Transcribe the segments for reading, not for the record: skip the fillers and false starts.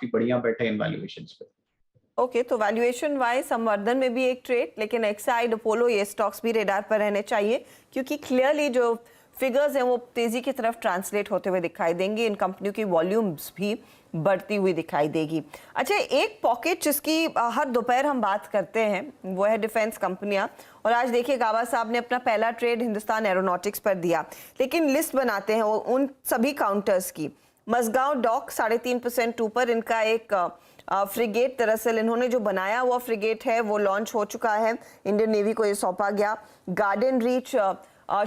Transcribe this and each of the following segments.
काफी बढ़िया बैठे इन वैल्यूएशंस पे। ओके, तो वैल्यूएशन वाइज संवर्धन में भी एक ट्रेड, लेकिन एक्साइड, अपोलो, ये स्टॉक्स भी रेडार पर रहने चाहिए क्योंकि क्लियरली जो फिगर्स हैं वो तेजी की तरफ ट्रांसलेट होते हुए दिखाई देंगे। इन कंपनियों की वॉल्यूम्स भी बढ़ती हुई दिखाई देगी। अच्छा, एक पॉकेट जिसकी हर दोपहर हम बात करते हैं वो है डिफेंस कंपनियां, और आज देखिए गाबा साहब ने अपना पहला ट्रेड हिंदुस्तान एरोनॉटिक्स पर दिया, लेकिन लिस्ट बनाते हैं उन सभी काउंटर्स की। मसगांव डॉक 3.5% ऊपर, इनका एक फ्रिगेट, दरअसल इन्होंने जो बनाया हुआ फ्रिगेट है वो लॉन्च हो चुका है, इंडियन नेवी को ये सौंपा गया। गार्डन रीच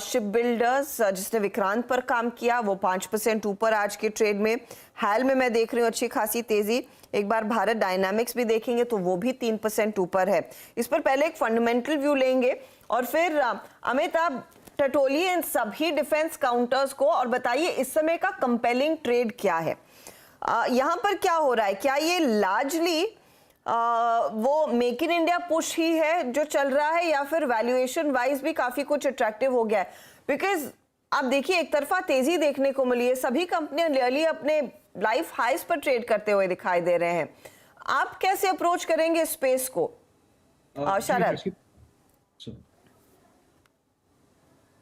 शिप बिल्डर्स जिसने विक्रांत पर काम किया वो 5% ऊपर आज के ट्रेड में। हाल में मैं देख रही हूँ अच्छी खासी तेजी। एक बार भारत डायनामिक्स भी देखेंगे तो वो भी 3% ऊपर है। इस पर पहले एक फंडामेंटल व्यू लेंगे और फिर अमित आप टटोलिए इन सभी डिफेंस काउंटर्स को और बताइए इस समय का कंपेलिंग ट्रेड क्या है। यहाँ पर क्या हो रहा है? क्या ये लार्जली वो मेक इन इंडिया पुश ही है जो चल रहा है, या फिर वैल्यूएशन वाइज भी काफी कुछ अट्रैक्टिव हो गया है? बिकॉज आप देखिए एक तरफा तेजी देखने को मिली है, सभी कंपनियां रियली अपने लाइफ हाइस पर ट्रेड करते हुए दिखाई दे रहे हैं। आप कैसे अप्रोच करेंगे स्पेस को शरद?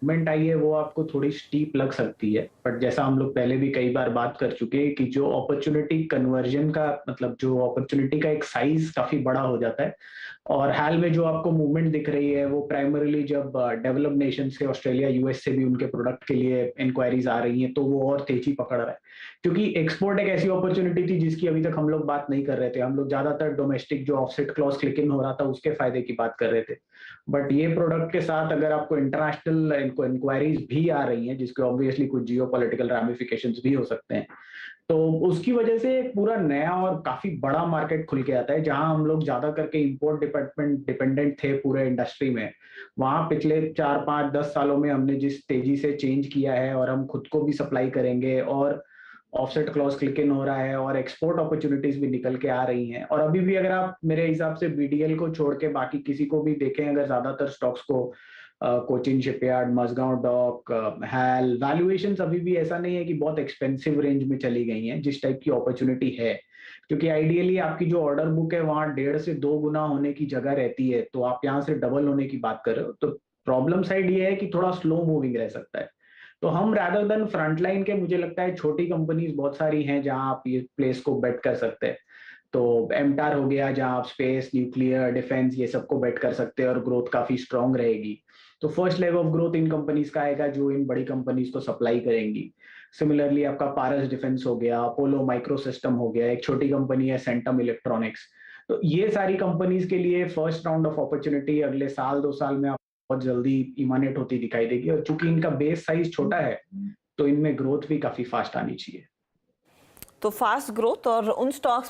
मूवमेंट आई है वो आपको थोड़ी स्टीप लग सकती है, बट जैसा हम लोग पहले भी कई बार बात कर चुके हैं कि जो अपॉर्चुनिटी कन्वर्जन का मतलब जो अपॉर्चुनिटी का एक साइज काफी बड़ा हो जाता है। और हाल में जो आपको मूवमेंट दिख रही है वो प्राइमरीली जब डेवलप्ड नेशन से, ऑस्ट्रेलिया, यूएस से भी उनके प्रोडक्ट के लिए इंक्वायरीज आ रही हैं तो वो और तेजी पकड़ रहा है, क्योंकि एक्सपोर्ट एक ऐसी अपॉर्चुनिटी थी जिसकी अभी तक हम लोग बात नहीं कर रहे थे। हम लोग ज्यादातर डोमेस्टिक जो ऑफसेट क्लॉज क्लिक इन हो रहा था उसके फायदे की बात कर रहे थे, बट ये प्रोडक्ट के साथ अगर आपको इंटरनेशनल इंक्वायरीज भी आ रही हैं जिसके ऑब्वियसली कुछ जियोपॉलिटिकल रैमिफिकेशंस भी हो सकते हैं, तो उसकी वजह से एक पूरा नया और काफी बड़ा मार्केट खुल के आता है। जहां हम लोग ज्यादा करके इंपोर्ट डिपेंडेंट थे पूरे इंडस्ट्री में, वहां पिछले 4, 5, 10 सालों में हमने जिस तेजी से चेंज किया है और हम खुद को भी सप्लाई करेंगे और ऑफसेट क्लॉज क्लिक इन हो रहा है और एक्सपोर्ट अपॉर्चुनिटीज भी निकल के आ रही हैं। और अभी भी अगर आप मेरे हिसाब से बीडीएल को छोड़ के बाकी किसी को भी देखें, अगर ज्यादातर स्टॉक्स को, Cochin shipyard, Mazagon dock, HAL, valuations अभी भी ऐसा नहीं है कि बहुत एक्सपेंसिव रेंज में चली गई हैं जिस टाइप की अपॉर्चुनिटी है, क्योंकि आइडियली आपकी जो ऑर्डर बुक है वहां 1.5 से 2 गुना होने की जगह रहती है, तो आप यहाँ से डबल होने की बात कर रहे हो। तो प्रॉब्लम साइड ये है कि थोड़ा स्लो मूविंग रह सकता है। तो हम रैदर देन फ्रंटलाइन के, मुझे लगता है छोटी कंपनीज बहुत सारी हैं जहां आप ये प्लेस को बेट कर सकते हैं। तो एमटार हो गया जहां आप स्पेस, न्यूक्लियर, डिफेंस ये सबको बेट कर सकते हैं और ग्रोथ काफी स्ट्रांग रहेगी। तो first leg of growth in companies का आएगा जो इन बड़ी कंपनीज को सप्लाई करेंगी। सिमिलरली आपका पारस डिफेंस हो गया, अपोलो माइक्रो सिस्टम हो गया, एक छोटी कंपनी है सेंटम इलेक्ट्रॉनिक्स। तो ये सारी कंपनीज के लिए फर्स्ट राउंड ऑफ अपॉर्चुनिटी अगले 1-2 साल में बहुत जल्दी इमानेट होती दिखाई देगी, और चूंकि इनका बेस साइज छोटा है तो इनमें ग्रोथ भी काफी फास्ट आनी चाहिए। तो फास्ट ग्रोथ और उन स्टॉक्स